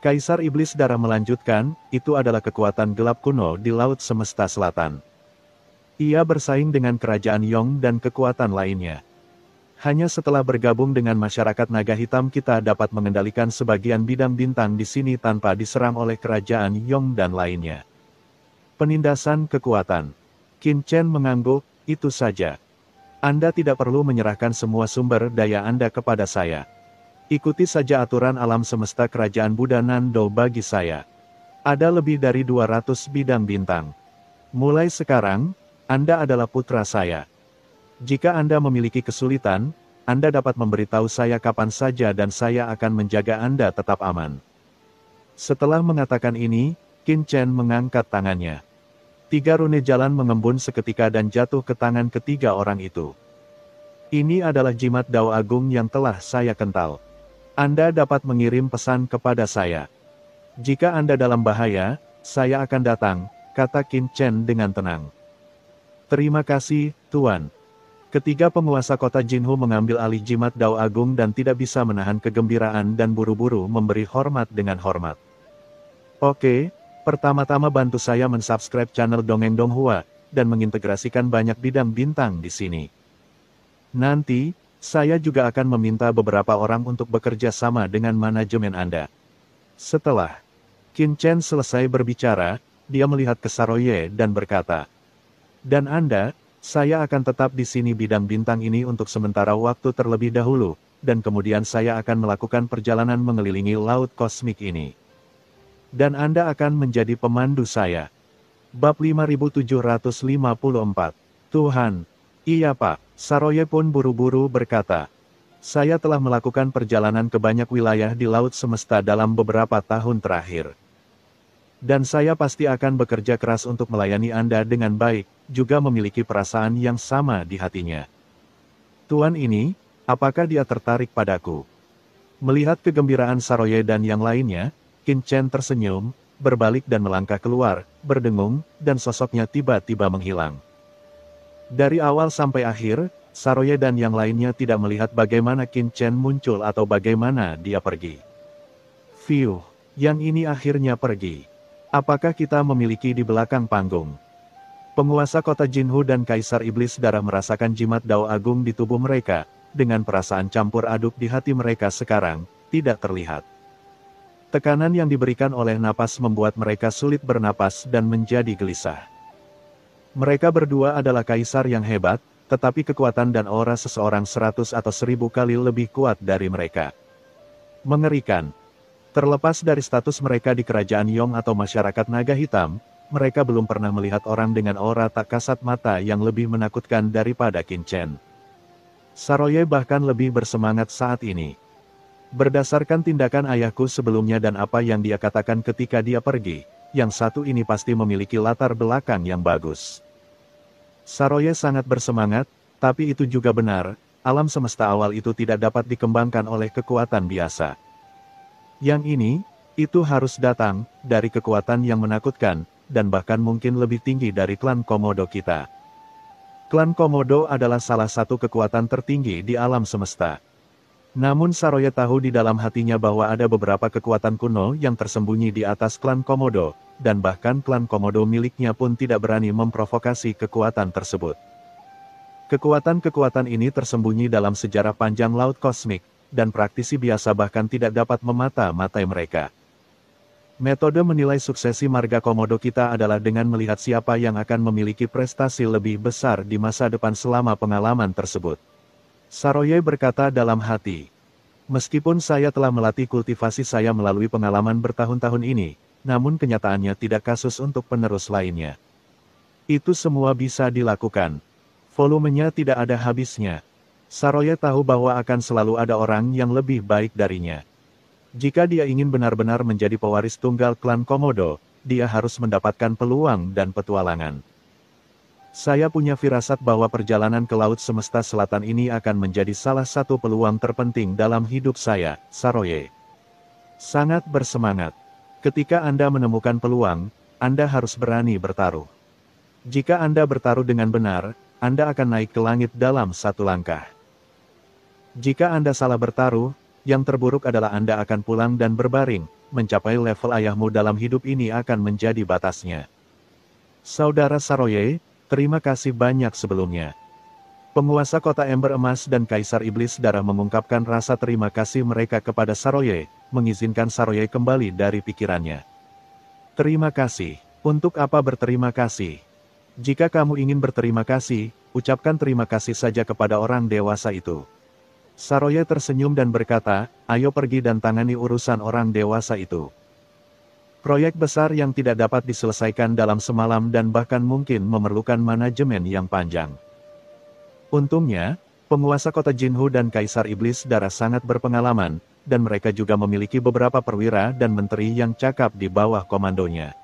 Kaisar Iblis Darah melanjutkan, itu adalah kekuatan gelap kuno di Laut Semesta Selatan. Ia bersaing dengan kerajaan Yong dan kekuatan lainnya. Hanya setelah bergabung dengan masyarakat naga hitam kita dapat mengendalikan sebagian bidang bintang di sini tanpa diserang oleh kerajaan Yong dan lainnya. Penindasan kekuatan. Qin Chen mengangguk, itu saja. Anda tidak perlu menyerahkan semua sumber daya Anda kepada saya. Ikuti saja aturan alam semesta kerajaan Buddha Nando bagi saya. Ada lebih dari 200 bidang bintang. Mulai sekarang, Anda adalah putra saya. Jika Anda memiliki kesulitan, Anda dapat memberitahu saya kapan saja dan saya akan menjaga Anda tetap aman. Setelah mengatakan ini, Qin Chen mengangkat tangannya. 3 rune jalan mengembun seketika dan jatuh ke tangan ketiga orang itu. Ini adalah jimat Dao Agung yang telah saya kental. Anda dapat mengirim pesan kepada saya. Jika Anda dalam bahaya, saya akan datang, kata Qin Chen dengan tenang. Terima kasih, Tuan. Ketiga penguasa kota Jinhu mengambil alih jimat Dao Agung dan tidak bisa menahan kegembiraan dan buru-buru memberi hormat dengan hormat. Oke, pertama-tama bantu saya mensubscribe channel Dongeng Donghua, dan mengintegrasikan banyak bidang bintang di sini. Nanti, saya juga akan meminta beberapa orang untuk bekerja sama dengan manajemen Anda. Setelah Qin Chen selesai berbicara, dia melihat ke Saroye dan berkata, dan Anda, saya akan tetap di sini bidang bintang ini untuk sementara waktu terlebih dahulu, dan kemudian saya akan melakukan perjalanan mengelilingi laut kosmik ini. Dan Anda akan menjadi pemandu saya. Bab 5754. Tuhan. Iya Pak. Saroye pun buru-buru berkata. Saya telah melakukan perjalanan ke banyak wilayah di Laut Semesta dalam beberapa tahun terakhir. Dan saya pasti akan bekerja keras untuk melayani Anda dengan baik, juga memiliki perasaan yang sama di hatinya. Tuan ini, apakah dia tertarik padaku? Melihat kegembiraan Saroye dan yang lainnya, Qin Chen tersenyum, berbalik dan melangkah keluar, berdengung, dan sosoknya tiba-tiba menghilang. Dari awal sampai akhir, Saroye dan yang lainnya tidak melihat bagaimana Qin Chen muncul atau bagaimana dia pergi. Fiuh, yang ini akhirnya pergi. Apakah kita memiliki di belakang panggung? Penguasa kota Jinhu dan Kaisar Iblis Darah merasakan jimat Dao Agung di tubuh mereka, dengan perasaan campur aduk di hati mereka sekarang, tidak terlihat. Tekanan yang diberikan oleh napas membuat mereka sulit bernapas dan menjadi gelisah. Mereka berdua adalah kaisar yang hebat, tetapi kekuatan dan aura seseorang 100 atau 1000 kali lebih kuat dari mereka. Mengerikan. Terlepas dari status mereka di kerajaan Yong atau masyarakat naga hitam, mereka belum pernah melihat orang dengan aura tak kasat mata yang lebih menakutkan daripada Qin Chen. Saroye bahkan lebih bersemangat saat ini. Berdasarkan tindakan ayahku sebelumnya dan apa yang dia katakan ketika dia pergi, yang satu ini pasti memiliki latar belakang yang bagus. Saroye sangat bersemangat, tapi itu juga benar, alam semesta awal itu tidak dapat dikembangkan oleh kekuatan biasa. Yang ini, itu harus datang, dari kekuatan yang menakutkan, dan bahkan mungkin lebih tinggi dari klan Komodo kita. Klan Komodo adalah salah satu kekuatan tertinggi di alam semesta. Namun Saroye tahu di dalam hatinya bahwa ada beberapa kekuatan kuno yang tersembunyi di atas klan Komodo, dan bahkan klan Komodo miliknya pun tidak berani memprovokasi kekuatan tersebut. Kekuatan-kekuatan ini tersembunyi dalam sejarah panjang laut kosmik, dan praktisi biasa bahkan tidak dapat memata-matai mereka. Metode menilai suksesi marga Komodo kita adalah dengan melihat siapa yang akan memiliki prestasi lebih besar di masa depan selama pengalaman tersebut. Saroye berkata dalam hati. Meskipun saya telah melatih kultivasi saya melalui pengalaman bertahun-tahun ini, namun kenyataannya tidak kasus untuk penerus lainnya. Itu semua bisa dilakukan. Volumenya tidak ada habisnya. Saroye tahu bahwa akan selalu ada orang yang lebih baik darinya. Jika dia ingin benar-benar menjadi pewaris tunggal klan Komodo, dia harus mendapatkan peluang dan petualangan. Saya punya firasat bahwa perjalanan ke Laut Semesta Selatan ini akan menjadi salah satu peluang terpenting dalam hidup saya, Saroye. Sangat bersemangat. Ketika Anda menemukan peluang, Anda harus berani bertaruh. Jika Anda bertaruh dengan benar, Anda akan naik ke langit dalam satu langkah. Jika Anda salah bertaruh, yang terburuk adalah Anda akan pulang dan berbaring, mencapai level ayahmu dalam hidup ini akan menjadi batasnya. Saudara Saroye, terima kasih banyak sebelumnya. Penguasa kota Ember Emas dan Kaisar Iblis Darah mengungkapkan rasa terima kasih mereka kepada Saroye, mengizinkan Saroye kembali dari pikirannya. Terima kasih. Untuk apa berterima kasih? Jika kamu ingin berterima kasih, ucapkan terima kasih saja kepada orang dewasa itu. Saroye tersenyum dan berkata, ayo pergi dan tangani urusan orang dewasa itu. Proyek besar yang tidak dapat diselesaikan dalam semalam dan bahkan mungkin memerlukan manajemen yang panjang. Untungnya, penguasa kota Jinhu dan Kaisar Iblis Darah sangat berpengalaman, dan mereka juga memiliki beberapa perwira dan menteri yang cakap di bawah komandonya.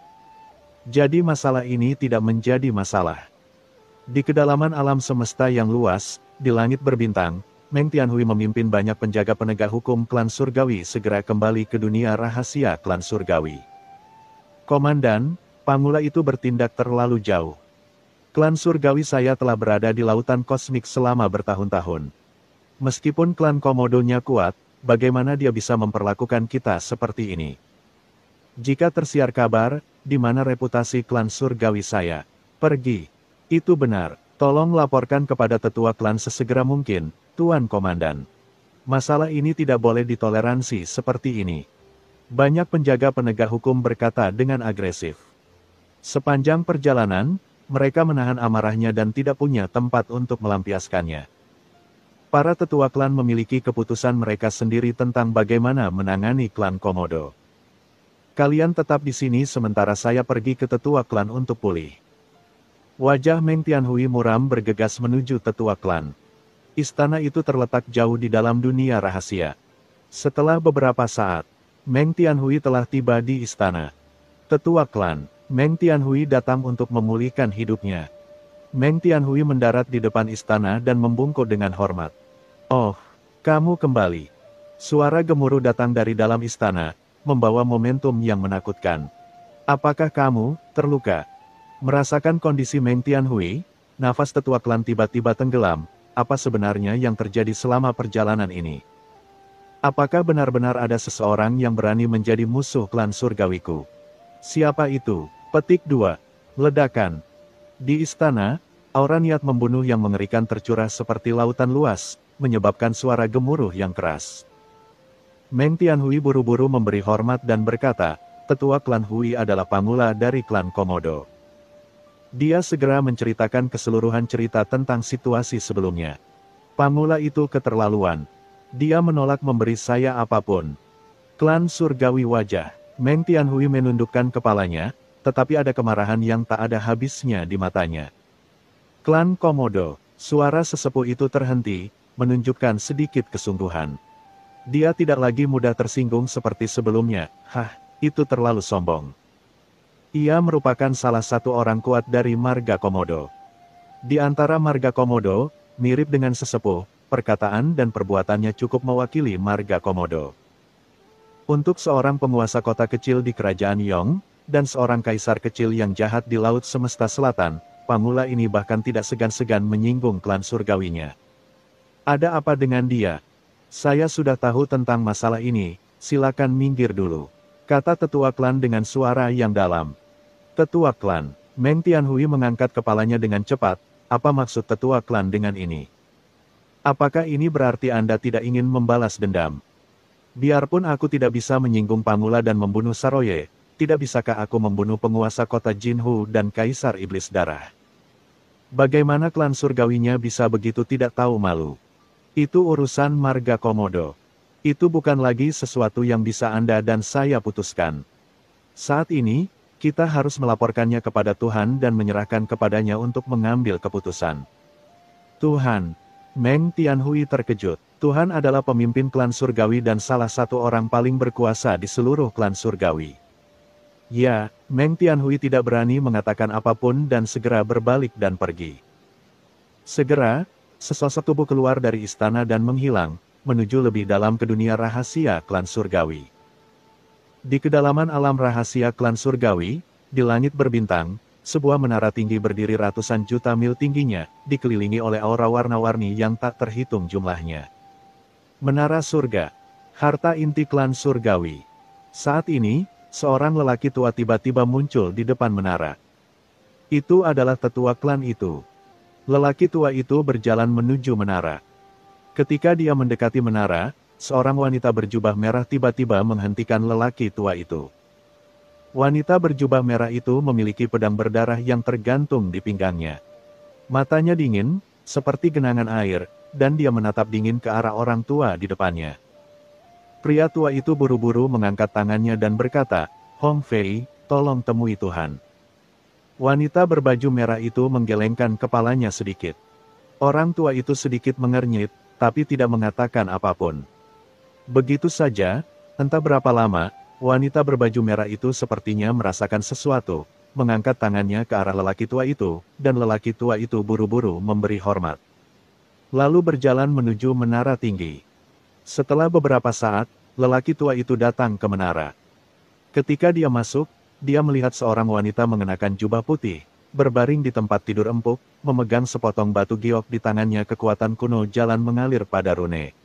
Jadi masalah ini tidak menjadi masalah. Di kedalaman alam semesta yang luas, di langit berbintang, Meng Tianhui memimpin banyak penjaga penegak hukum klan surgawi segera kembali ke dunia rahasia klan surgawi. Komandan, Pangula itu bertindak terlalu jauh. Klan surgawi saya telah berada di lautan kosmik selama bertahun-tahun. Meskipun klan komodonya kuat, bagaimana dia bisa memperlakukan kita seperti ini? Jika tersiar kabar, di mana reputasi klan surgawi saya? Pergi. Itu benar, tolong laporkan kepada tetua klan sesegera mungkin, Tuan Komandan. Masalah ini tidak boleh ditoleransi seperti ini. Banyak penjaga penegak hukum berkata dengan agresif. Sepanjang perjalanan, mereka menahan amarahnya dan tidak punya tempat untuk melampiaskannya. Para tetua klan memiliki keputusan mereka sendiri tentang bagaimana menangani klan Komodo. Kalian tetap di sini sementara saya pergi ke tetua klan untuk pulih. Wajah Meng Tianhui muram bergegas menuju tetua klan. Istana itu terletak jauh di dalam dunia rahasia. Setelah beberapa saat, Meng Tianhui telah tiba di istana. Tetua klan, Meng Tianhui datang untuk memulihkan hidupnya. Meng Tianhui mendarat di depan istana dan membungkuk dengan hormat. Oh, kamu kembali. Suara gemuruh datang dari dalam istana, membawa momentum yang menakutkan. Apakah kamu terluka? Merasakan kondisi Meng Tianhui, nafas tetua klan tiba-tiba tenggelam. Apa sebenarnya yang terjadi selama perjalanan ini? Apakah benar-benar ada seseorang yang berani menjadi musuh klan surgawiku? Siapa itu? Petik 2. Ledakan. Di istana, aura niat membunuh yang mengerikan tercurah seperti lautan luas, menyebabkan suara gemuruh yang keras. Meng Tianhui buru-buru memberi hormat dan berkata, tetua klan Hui adalah Pangula dari klan Komodo. Dia segera menceritakan keseluruhan cerita tentang situasi sebelumnya. Pangula itu keterlaluan. Dia menolak memberi saya apapun. Klan surgawi wajah. Meng Tianhui menundukkan kepalanya, tetapi ada kemarahan yang tak ada habisnya di matanya. Klan Komodo, suara sesepuh itu terhenti, menunjukkan sedikit kesungguhan. Dia tidak lagi mudah tersinggung seperti sebelumnya. Itu terlalu sombong. Ia merupakan salah satu orang kuat dari marga Komodo. Di antara marga Komodo, mirip dengan sesepuh, perkataan dan perbuatannya cukup mewakili marga Komodo. Untuk seorang penguasa kota kecil di kerajaan Yong, dan seorang kaisar kecil yang jahat di Laut Semesta Selatan, Pangula ini bahkan tidak segan-segan menyinggung klan surgawinya. Ada apa dengan dia? Saya sudah tahu tentang masalah ini, silakan minggir dulu, kata tetua klan dengan suara yang dalam. Tetua klan, Meng Tianhui mengangkat kepalanya dengan cepat, apa maksud tetua klan dengan ini? Apakah ini berarti Anda tidak ingin membalas dendam? Biarpun aku tidak bisa menyinggung Pangula dan membunuh Saroye, tidak bisakah aku membunuh penguasa kota Jinhu dan Kaisar Iblis Darah? Bagaimana klan surgawinya bisa begitu tidak tahu malu? Itu urusan marga Komodo. Itu bukan lagi sesuatu yang bisa Anda dan saya putuskan. Saat ini, kita harus melaporkannya kepada Tuhan dan menyerahkan kepadanya untuk mengambil keputusan. Tuhan, Meng Tianhui terkejut. Tuhan adalah pemimpin klan surgawi dan salah satu orang paling berkuasa di seluruh klan surgawi. Ya, Meng Tianhui tidak berani mengatakan apapun dan segera berbalik dan pergi. Segera, sesosok tubuh keluar dari istana dan menghilang, menuju lebih dalam ke dunia rahasia klan surgawi. Di kedalaman alam rahasia klan surgawi, di langit berbintang, sebuah menara tinggi berdiri ratusan juta mil tingginya, dikelilingi oleh aura warna-warni yang tak terhitung jumlahnya. Menara surga, harta inti klan surgawi. Saat ini, seorang lelaki tua tiba-tiba muncul di depan menara. Itu adalah tetua klan itu. Lelaki tua itu berjalan menuju menara. Ketika dia mendekati menara, seorang wanita berjubah merah tiba-tiba menghentikan lelaki tua itu. Wanita berjubah merah itu memiliki pedang berdarah yang tergantung di pinggangnya. Matanya dingin, seperti genangan air, dan dia menatap dingin ke arah orang tua di depannya. Pria tua itu buru-buru mengangkat tangannya dan berkata, "Hong Fei, tolong temui Tuhan." Wanita berbaju merah itu menggelengkan kepalanya sedikit. Orang tua itu sedikit mengernyit, tapi tidak mengatakan apapun. Begitu saja, entah berapa lama, wanita berbaju merah itu sepertinya merasakan sesuatu, mengangkat tangannya ke arah lelaki tua itu, dan lelaki tua itu buru-buru memberi hormat. Lalu berjalan menuju menara tinggi. Setelah beberapa saat, lelaki tua itu datang ke menara. Ketika dia masuk, dia melihat seorang wanita mengenakan jubah putih, berbaring di tempat tidur empuk, memegang sepotong batu giok di tangannya. Kekuatan kuno jalan mengalir pada rune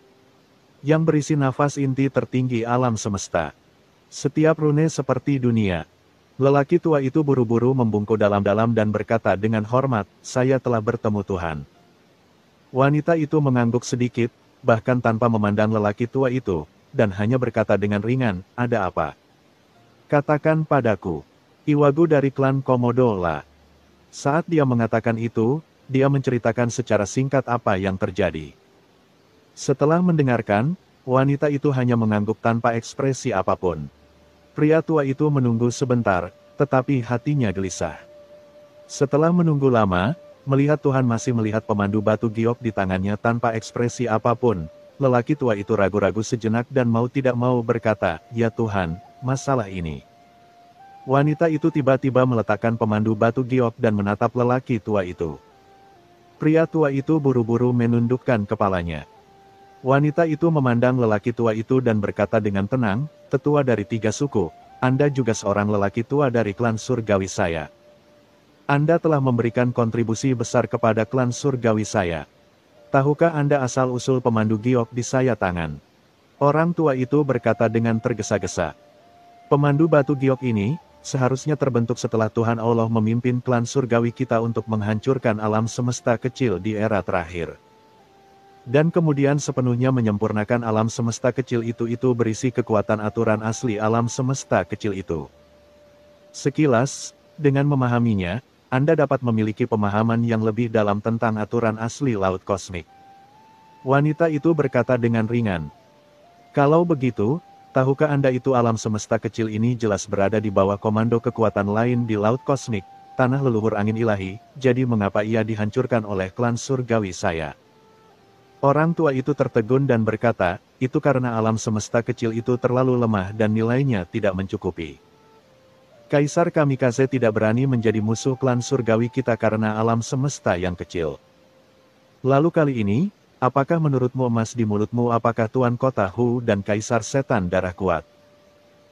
yang berisi nafas inti tertinggi alam semesta. Setiap rune seperti dunia. Lelaki tua itu buru-buru membungkuk dalam-dalam dan berkata dengan hormat, "Saya telah bertemu Tuhan." Wanita itu mengangguk sedikit, bahkan tanpa memandang lelaki tua itu, dan hanya berkata dengan ringan, "Ada apa? Katakan padaku." "Iwagu dari klan Komodo lah." Saat dia mengatakan itu, dia menceritakan secara singkat apa yang terjadi. Setelah mendengarkan, wanita itu hanya mengangguk tanpa ekspresi apapun. Pria tua itu menunggu sebentar, tetapi hatinya gelisah. Setelah menunggu lama, melihat Tuhan masih melihat pemandu batu giok di tangannya tanpa ekspresi apapun, lelaki tua itu ragu-ragu sejenak dan mau tidak mau berkata, "Ya Tuhan, masalah ini." Wanita itu tiba-tiba meletakkan pemandu batu giok dan menatap lelaki tua itu. Pria tua itu buru-buru menundukkan kepalanya. Wanita itu memandang lelaki tua itu dan berkata dengan tenang, "Tetua dari 3 suku, Anda juga seorang lelaki tua dari klan surgawi saya. Anda telah memberikan kontribusi besar kepada klan surgawi saya. Tahukah Anda asal-usul pemandu giok di saya tangan?" Orang tua itu berkata dengan tergesa-gesa. "Pemandu batu giok ini, seharusnya terbentuk setelah Tuhan Allah memimpin klan surgawi kita untuk menghancurkan alam semesta kecil di era terakhir. Dan kemudian sepenuhnya menyempurnakan alam semesta kecil itu berisi kekuatan aturan asli alam semesta kecil itu. Sekilas, dengan memahaminya, Anda dapat memiliki pemahaman yang lebih dalam tentang aturan asli laut kosmik." Wanita itu berkata dengan ringan, "Kalau begitu, tahukah Anda itu alam semesta kecil ini jelas berada di bawah komando kekuatan lain di laut kosmik, tanah leluhur angin ilahi, jadi mengapa ia dihancurkan oleh klan surgawi saya?" Orang tua itu tertegun dan berkata, "Itu karena alam semesta kecil itu terlalu lemah dan nilainya tidak mencukupi. Kaisar Kamikaze tidak berani menjadi musuh klan surgawi kita karena alam semesta yang kecil. Lalu kali ini, apakah menurutmu emas di mulutmu apakah Tuan Kota Hu dan Kaisar Setan Darah Kuat?"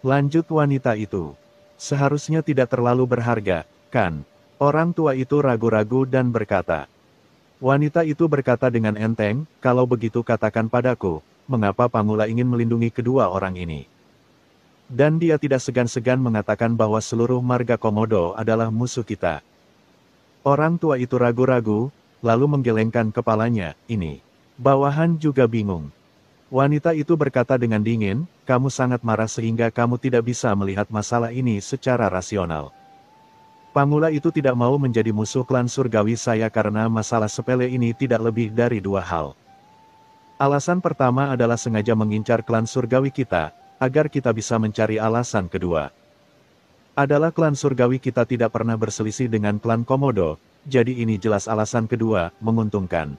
Lanjut wanita itu. "Seharusnya tidak terlalu berharga, kan?" Orang tua itu ragu-ragu dan berkata. Wanita itu berkata dengan enteng, "Kalau begitu katakan padaku, mengapa Pangula ingin melindungi kedua orang ini?" Dan dia tidak segan-segan mengatakan bahwa seluruh marga Komodo adalah musuh kita. Orang tua itu ragu-ragu, lalu menggelengkan kepalanya. Ini. Bawahan juga bingung. Wanita itu berkata dengan dingin, "Kamu sangat marah sehingga kamu tidak bisa melihat masalah ini secara rasional. Pangula itu tidak mau menjadi musuh klan surgawi saya karena masalah sepele ini tidak lebih dari 2 hal. Alasan pertama adalah sengaja mengincar klan surgawi kita, agar kita bisa mencari alasan kedua. Adalah klan surgawi kita tidak pernah berselisih dengan klan Komodo, jadi ini jelas alasan kedua, menguntungkan.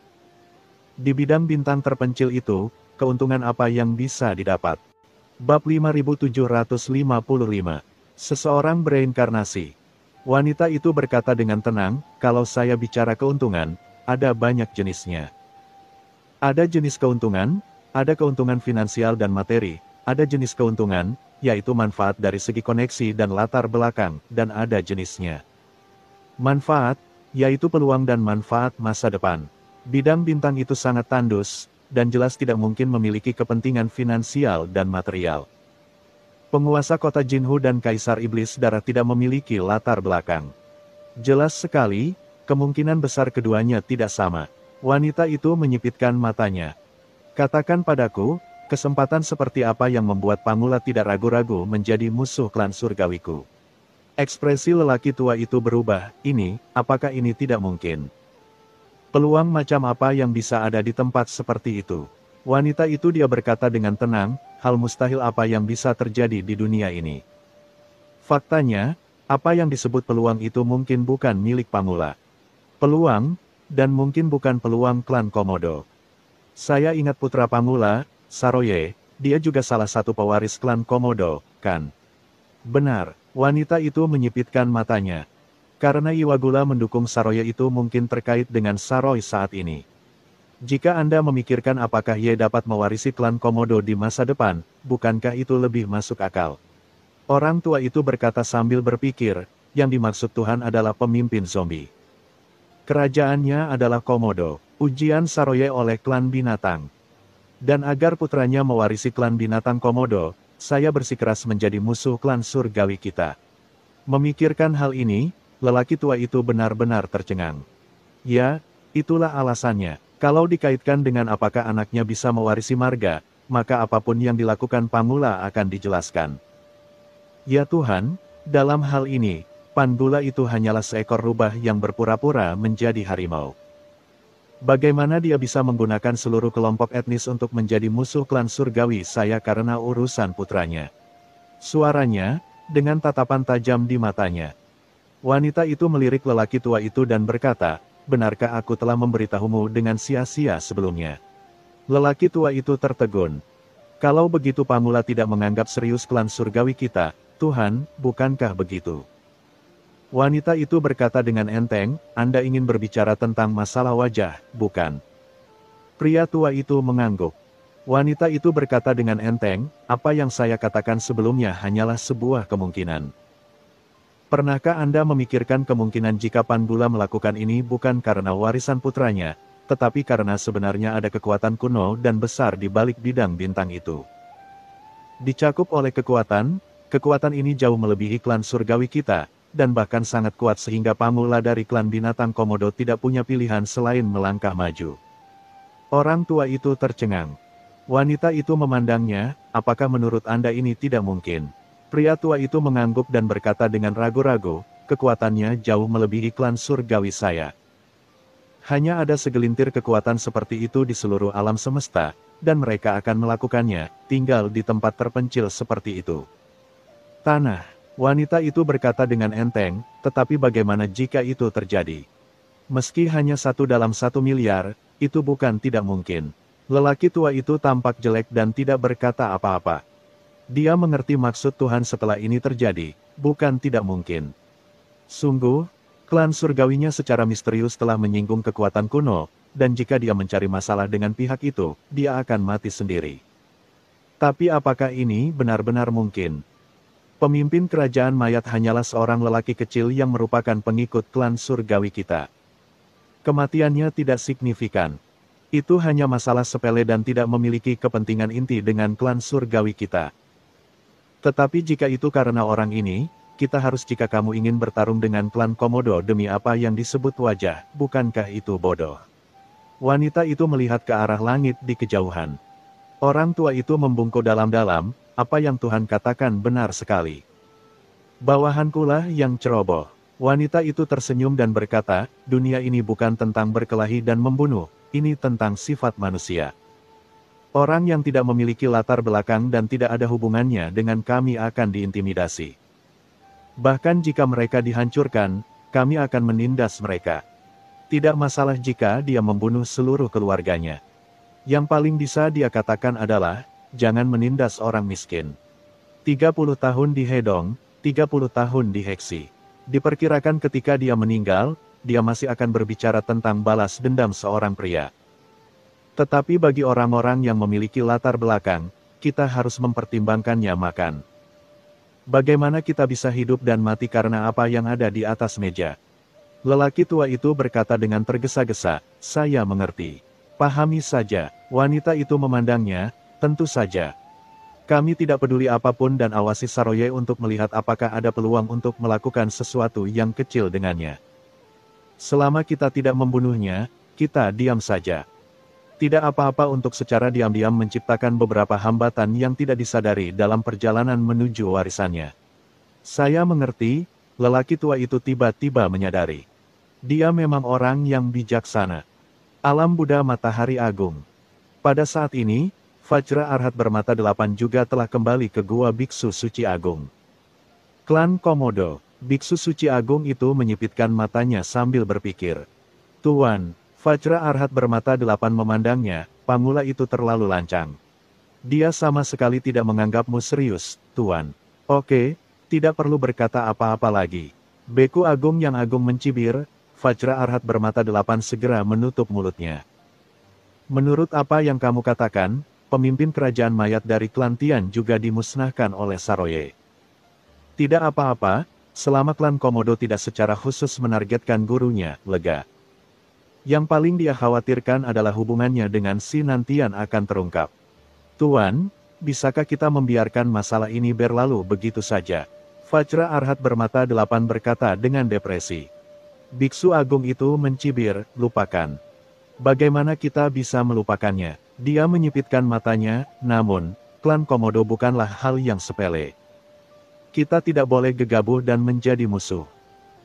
Di bidang bintang terpencil itu, keuntungan apa yang bisa didapat?" Bab 5755. Seseorang bereinkarnasi. Wanita itu berkata dengan tenang, "Kalau saya bicara keuntungan, ada banyak jenisnya. Ada jenis keuntungan, ada keuntungan finansial dan materi, ada jenis keuntungan, yaitu manfaat dari segi koneksi dan latar belakang, dan ada jenisnya. Manfaat, yaitu peluang dan manfaat masa depan. Bidang bintang itu sangat tandus, dan jelas tidak mungkin memiliki kepentingan finansial dan material. Penguasa kota Jinhu dan Kaisar Iblis Darah tidak memiliki latar belakang. Jelas sekali, kemungkinan besar keduanya tidak sama. Wanita itu menyipitkan matanya. Katakan padaku, kesempatan seperti apa yang membuat Pangula tidak ragu-ragu menjadi musuh klan surgawiku? Ekspresi lelaki tua itu berubah, apakah ini tidak mungkin? Peluang macam apa yang bisa ada di tempat seperti itu? Wanita itu dia berkata dengan tenang, hal mustahil apa yang bisa terjadi di dunia ini. Faktanya, apa yang disebut peluang itu mungkin bukan milik Pangula. Peluang, dan mungkin bukan peluang klan Komodo. Saya ingat putra Pangula, Saroye, dia juga salah satu pewaris klan Komodo, kan? Benar, wanita itu menyipitkan matanya. Karena Iwagula mendukung Saroye itu mungkin terkait dengan Saroy saat ini. Jika Anda memikirkan apakah Ye dapat mewarisi klan Komodo di masa depan, bukankah itu lebih masuk akal? Orang tua itu berkata sambil berpikir, yang dimaksud Tuhan adalah pemimpin zombie. Kerajaannya adalah Komodo, ujian Saroye oleh klan binatang. Dan agar putranya mewarisi klan binatang Komodo, saya bersikeras menjadi musuh klan surgawi kita. Memikirkan hal ini, lelaki tua itu benar-benar tercengang. Ya, itulah alasannya. Kalau dikaitkan dengan apakah anaknya bisa mewarisi marga, maka apapun yang dilakukan Pangula akan dijelaskan. Ya Tuhan, dalam hal ini, Pangula itu hanyalah seekor rubah yang berpura-pura menjadi harimau. Bagaimana dia bisa menggunakan seluruh kelompok etnis untuk menjadi musuh klan surgawi saya karena urusan putranya? Suaranya, dengan tatapan tajam di matanya. Wanita itu melirik lelaki tua itu dan berkata, benarkah aku telah memberitahumu dengan sia-sia sebelumnya? Lelaki tua itu tertegun. Kalau begitu Pangula tidak menganggap serius klan surgawi kita, Tuhan, bukankah begitu? Wanita itu berkata dengan enteng, Anda ingin berbicara tentang masalah wajah, bukan? Pria tua itu mengangguk. Wanita itu berkata dengan enteng, apa yang saya katakan sebelumnya hanyalah sebuah kemungkinan. Pernahkah Anda memikirkan kemungkinan jika Pangula melakukan ini bukan karena warisan putranya, tetapi karena sebenarnya ada kekuatan kuno dan besar di balik bidang bintang itu? Dicakup oleh kekuatan ini jauh melebihi klan surgawi kita, dan bahkan sangat kuat sehingga Pangula dari klan binatang Komodo tidak punya pilihan selain melangkah maju. Orang tua itu tercengang. Wanita itu memandangnya, apakah menurut Anda ini tidak mungkin? Pria tua itu mengangguk dan berkata dengan ragu-ragu, kekuatannya jauh melebihi klan surgawi saya. Hanya ada segelintir kekuatan seperti itu di seluruh alam semesta, dan mereka akan melakukannya, tinggal di tempat terpencil seperti itu. Tanah, wanita itu berkata dengan enteng, tetapi bagaimana jika itu terjadi? Meski hanya 1 dalam 1 miliar, itu bukan tidak mungkin. Lelaki tua itu tampak jelek dan tidak berkata apa-apa. Dia mengerti maksud Tuhan setelah ini terjadi, bukan tidak mungkin. Sungguh, klan surgawinya secara misterius telah menyinggung kekuatan kuno, dan jika dia mencari masalah dengan pihak itu, dia akan mati sendiri. Tapi apakah ini benar-benar mungkin? Pemimpin kerajaan mayat hanyalah seorang lelaki kecil yang merupakan pengikut klan surgawi kita. Kematiannya tidak signifikan. Itu hanya masalah sepele dan tidak memiliki kepentingan inti dengan klan surgawi kita. Tetapi jika itu karena orang ini, kita harus jika kamu ingin bertarung dengan klan Komodo demi apa yang disebut wajah, bukankah itu bodoh? Wanita itu melihat ke arah langit di kejauhan. Orang tua itu membungkuk dalam-dalam, apa yang Tuhan katakan benar sekali. Bawahankulah yang ceroboh. Wanita itu tersenyum dan berkata, dunia ini bukan tentang berkelahi dan membunuh, ini tentang sifat manusia. Orang yang tidak memiliki latar belakang dan tidak ada hubungannya dengan kami akan diintimidasi. Bahkan jika mereka dihancurkan, kami akan menindas mereka. Tidak masalah jika dia membunuh seluruh keluarganya. Yang paling bisa dia katakan adalah, jangan menindas orang miskin. 30 tahun di Hedong, 30 tahun di Heksi. Diperkirakan ketika dia meninggal, dia masih akan berbicara tentang balas dendam seorang pria. Tetapi bagi orang-orang yang memiliki latar belakang, kita harus mempertimbangkannya makan. Bagaimana kita bisa hidup dan mati karena apa yang ada di atas meja? Lelaki tua itu berkata dengan tergesa-gesa, saya mengerti. Pahami saja, wanita itu memandangnya, tentu saja. Kami tidak peduli apapun dan awasi Saroye untuk melihat apakah ada peluang untuk melakukan sesuatu yang kecil dengannya. Selama kita tidak membunuhnya, kita diam saja. Tidak apa-apa untuk secara diam-diam menciptakan beberapa hambatan yang tidak disadari dalam perjalanan menuju warisannya. Saya mengerti, lelaki tua itu tiba-tiba menyadari. Dia memang orang yang bijaksana. Alam Buddha Matahari Agung. Pada saat ini, Vajra Arhat bermata 8 juga telah kembali ke gua Biksu Suci Agung. Klan Komodo, Biksu Suci Agung itu menyipitkan matanya sambil berpikir. Tuan, Vajra Arhat bermata 8 memandangnya, pamula itu terlalu lancang. Dia sama sekali tidak menganggapmu serius, Tuan. Oke, tidak perlu berkata apa-apa lagi. Beku Agung yang agung mencibir, Vajra Arhat bermata 8 segera menutup mulutnya. Menurut apa yang kamu katakan, pemimpin kerajaan mayat dari klan Tian juga dimusnahkan oleh Saroye. Tidak apa-apa, selama klan Komodo tidak secara khusus menargetkan gurunya, lega. Yang paling dia khawatirkan adalah hubungannya dengan si Nantian akan terungkap. Tuan, bisakah kita membiarkan masalah ini berlalu begitu saja? Vajra Arhat bermata 8 berkata dengan depresi. Biksu Agung itu mencibir, lupakan. Bagaimana kita bisa melupakannya? Dia menyipitkan matanya, namun, klan Komodo bukanlah hal yang sepele. Kita tidak boleh gegabah dan menjadi musuh.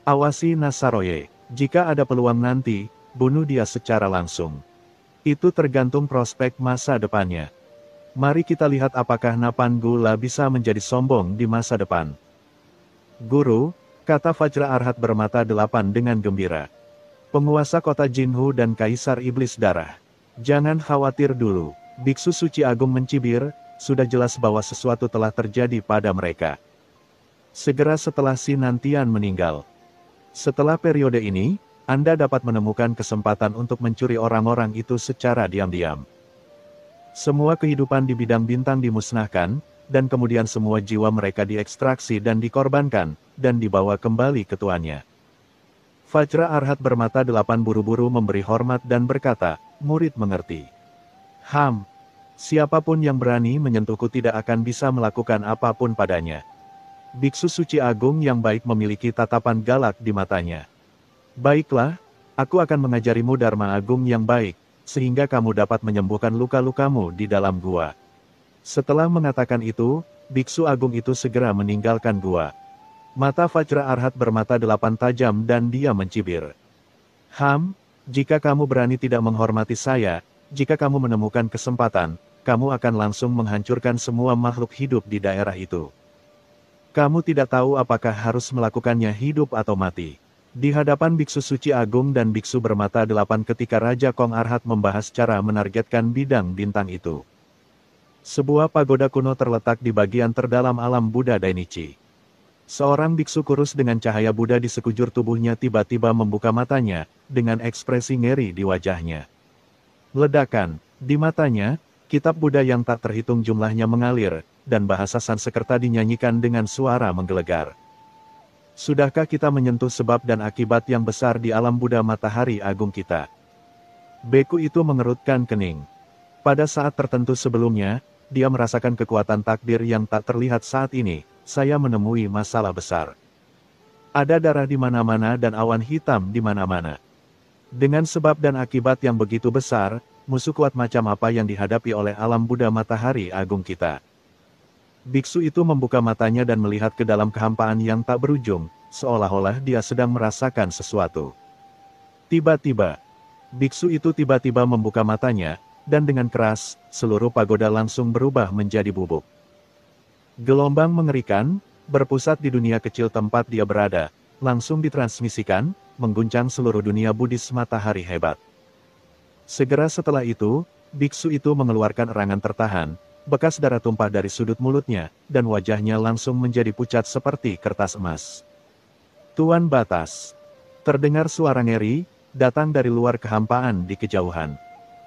Awasi Nasaroye, jika ada peluang nanti, bunuh dia secara langsung. Itu tergantung prospek masa depannya. Mari kita lihat apakah Napan Gula bisa menjadi sombong di masa depan. Guru, kata Vajra Arhat bermata 8 dengan gembira. Penguasa kota Jinhu dan Kaisar Iblis Darah. Jangan khawatir dulu, Biksu Suci Agung mencibir, sudah jelas bahwa sesuatu telah terjadi pada mereka. Segera setelah si Nantian meninggal. Setelah periode ini, Anda dapat menemukan kesempatan untuk mencuri orang-orang itu secara diam-diam. Semua kehidupan di bidang bintang dimusnahkan, dan kemudian semua jiwa mereka diekstraksi dan dikorbankan, dan dibawa kembali ke tuannya. Vajra Arhat bermata 8 buru-buru memberi hormat dan berkata, murid mengerti. Siapapun yang berani menyentuhku tidak akan bisa melakukan apapun padanya. Biksu Suci Agung yang baik memiliki tatapan galak di matanya. Baiklah, aku akan mengajarimu Dharma Agung yang baik, sehingga kamu dapat menyembuhkan luka-lukamu di dalam gua. Setelah mengatakan itu, Biksu Agung itu segera meninggalkan gua. Mata Vajra Arhat bermata 8 tajam dan dia mencibir. Jika kamu berani tidak menghormati saya, jika kamu menemukan kesempatan, kamu akan langsung menghancurkan semua makhluk hidup di daerah itu. Kamu tidak tahu apakah harus melakukannya hidup atau mati. Di hadapan Biksu Suci Agung dan Biksu bermata 8 ketika Raja Kong Arhat membahas cara menargetkan bidang bintang itu. Sebuah pagoda kuno terletak di bagian terdalam alam Buddha Dainichi. Seorang biksu kurus dengan cahaya Buddha di sekujur tubuhnya tiba-tiba membuka matanya, dengan ekspresi ngeri di wajahnya. Ledakan, di matanya, kitab Buddha yang tak terhitung jumlahnya mengalir, dan bahasa Sanskerta dinyanyikan dengan suara menggelegar. Sudahkah kita menyentuh sebab dan akibat yang besar di alam Buddha Matahari Agung kita? Beku itu mengerutkan kening. Pada saat tertentu sebelumnya, dia merasakan kekuatan takdir yang tak terlihat saat ini. Saya menemui masalah besar. Ada darah di mana-mana dan awan hitam di mana-mana. Dengan sebab dan akibat yang begitu besar, musuh kuat macam apa yang dihadapi oleh alam Buddha Matahari Agung kita. Biksu itu membuka matanya dan melihat ke dalam kehampaan yang tak berujung, seolah-olah dia sedang merasakan sesuatu. Tiba-tiba, biksu itu tiba-tiba membuka matanya, dan dengan keras, seluruh pagoda langsung berubah menjadi bubuk. Gelombang mengerikan, berpusat di dunia kecil tempat dia berada, langsung ditransmisikan, mengguncang seluruh dunia Buddhis Matahari hebat. Segera setelah itu, biksu itu mengeluarkan erangan tertahan, bekas darah tumpah dari sudut mulutnya, dan wajahnya langsung menjadi pucat seperti kertas emas. Tuan Batas. Terdengar suara ngeri, datang dari luar kehampaan di kejauhan.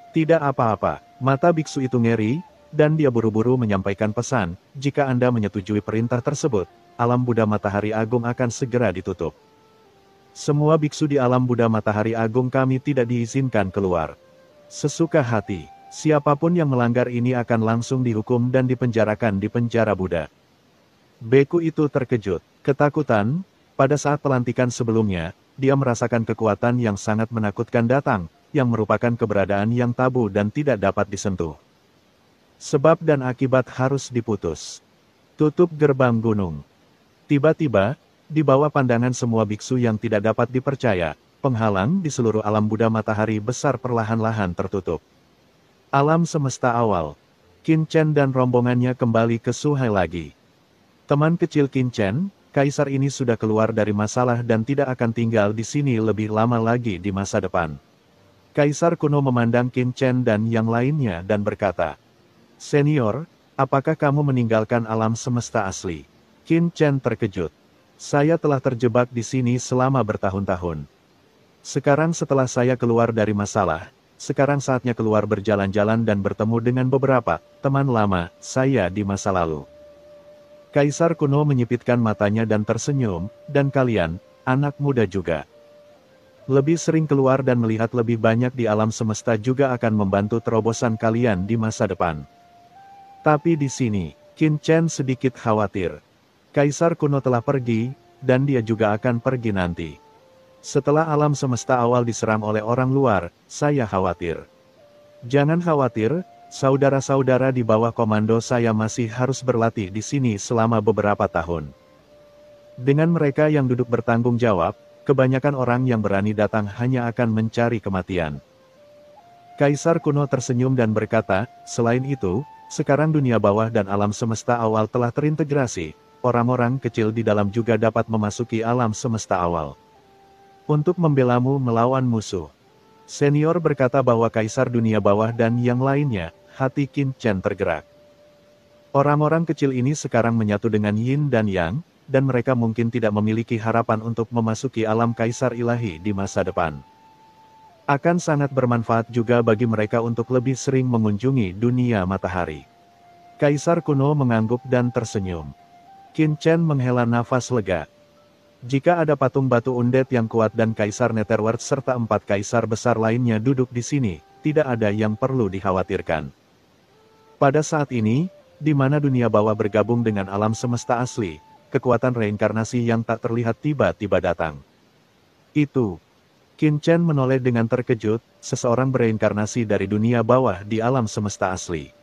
Tidak apa-apa, mata biksu itu ngeri, dan dia buru-buru menyampaikan pesan, jika Anda menyetujui perintah tersebut, alam Buddha Matahari Agung akan segera ditutup. Semua biksu di alam Buddha Matahari Agung kami tidak diizinkan keluar. Sesuka hati. Siapapun yang melanggar ini akan langsung dihukum dan dipenjarakan di penjara Buddha. Beku itu terkejut, ketakutan. Pada saat pelantikan sebelumnya, dia merasakan kekuatan yang sangat menakutkan datang, yang merupakan keberadaan yang tabu dan tidak dapat disentuh. Sebab dan akibat harus diputus. Tutup gerbang gunung. Tiba-tiba, di bawah pandangan semua biksu yang tidak dapat dipercaya, penghalang di seluruh alam Buddha matahari besar perlahan-lahan tertutup. Alam semesta awal. Qin Chen dan rombongannya kembali ke Suhai lagi. Teman kecil Qin Chen, kaisar ini sudah keluar dari masalah dan tidak akan tinggal di sini lebih lama lagi di masa depan. Kaisar kuno memandang Qin Chen dan yang lainnya dan berkata, "Senior, apakah kamu meninggalkan alam semesta asli?" Qin Chen terkejut. "Saya telah terjebak di sini selama bertahun-tahun. Sekarang setelah saya keluar dari masalah, sekarang saatnya keluar berjalan-jalan dan bertemu dengan beberapa teman lama saya di masa lalu." Kaisar kuno menyipitkan matanya dan tersenyum, "Dan kalian, anak muda juga. Lebih sering keluar dan melihat lebih banyak di alam semesta juga akan membantu terobosan kalian di masa depan." Tapi di sini, Qin Chen sedikit khawatir. Kaisar kuno telah pergi, dan dia juga akan pergi nanti. Setelah alam semesta awal diserang oleh orang luar, saya khawatir. Jangan khawatir, saudara-saudara di bawah komando saya masih harus berlatih di sini selama beberapa tahun. Dengan mereka yang duduk bertanggung jawab, kebanyakan orang yang berani datang hanya akan mencari kematian. Kaisar kuno tersenyum dan berkata, "Selain itu, sekarang dunia bawah dan alam semesta awal telah terintegrasi, orang-orang kecil di dalam juga dapat memasuki alam semesta awal. Untuk membelamu melawan musuh." Senior berkata bahwa kaisar dunia bawah dan yang lainnya, hati Qin Chen tergerak. Orang-orang kecil ini sekarang menyatu dengan Yin dan Yang, dan mereka mungkin tidak memiliki harapan untuk memasuki alam kaisar ilahi di masa depan. Akan sangat bermanfaat juga bagi mereka untuk lebih sering mengunjungi dunia matahari. Kaisar kuno mengangguk dan tersenyum. Qin Chen menghela nafas lega. Jika ada patung batu undet yang kuat dan Kaisar Netherworld serta 4 kaisar besar lainnya duduk di sini, tidak ada yang perlu dikhawatirkan. Pada saat ini, di mana dunia bawah bergabung dengan alam semesta asli, kekuatan reinkarnasi yang tak terlihat tiba-tiba datang. Itu. Qin Chen menoleh dengan terkejut, seseorang bereinkarnasi dari dunia bawah di alam semesta asli.